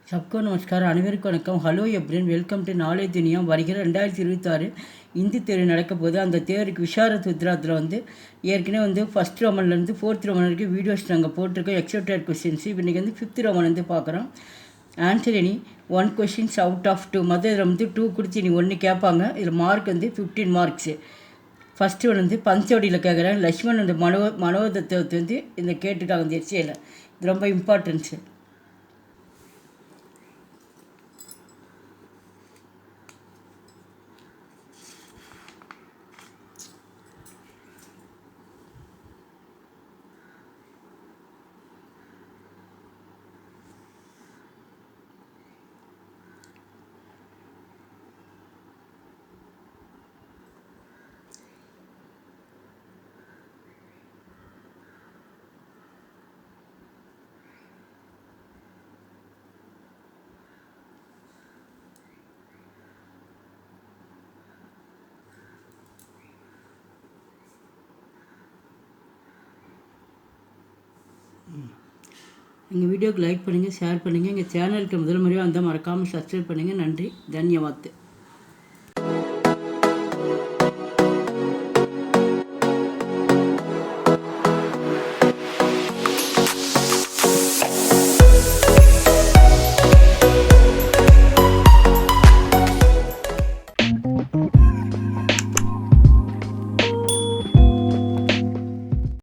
सबको नमस्कार அனைவருக்கும் வணக்கம். ஹலோ எப்ரின், வெல்கம் டு நாலேஜ் துனியா. வருகிற 2026 இந்தி தேர்வு நடக்க போது. அந்த தேர்வுக்கு விஷாரத் உத்ராத்தில் ஏற்கனவே ஃபஸ்ட் ரோமன்லேருந்து 4th ரோமன் வரைக்கும் வீடியோஸ் நாங்கள் போட்டிருக்கோம். எக்ஸப்டட் கொஸ்டின்ஸ் இன்றைக்கி 5th ரோமன் பார்க்குறோம். Answer any 1 questions out of 2. மற்ற இதில் 2 கொடுத்து நீ 1 கேட்பாங்க. இதில் மார்க் 15 மார்க்ஸு. ஃபஸ்ட்டு ஒன்று பஞ்சவடியில் கேட்குறேன். லக்ஷ்மண் மனோதத்துவத்தை இந்த கேட்டுக்காக எரிசியில் இது ரொம்ப இம்பார்ட்டன்ஸு. எங்கள் வீடியோக்கு லைக் பண்ணுங்கள், ஷேர் பண்ணுங்கள். எங்கள் சேனலுக்கு முதல் முறையாக வந்தால் மறக்காமல் சப்ஸ்கிரைப் பண்ணுங்கள். நன்றி, தன்யவாத்.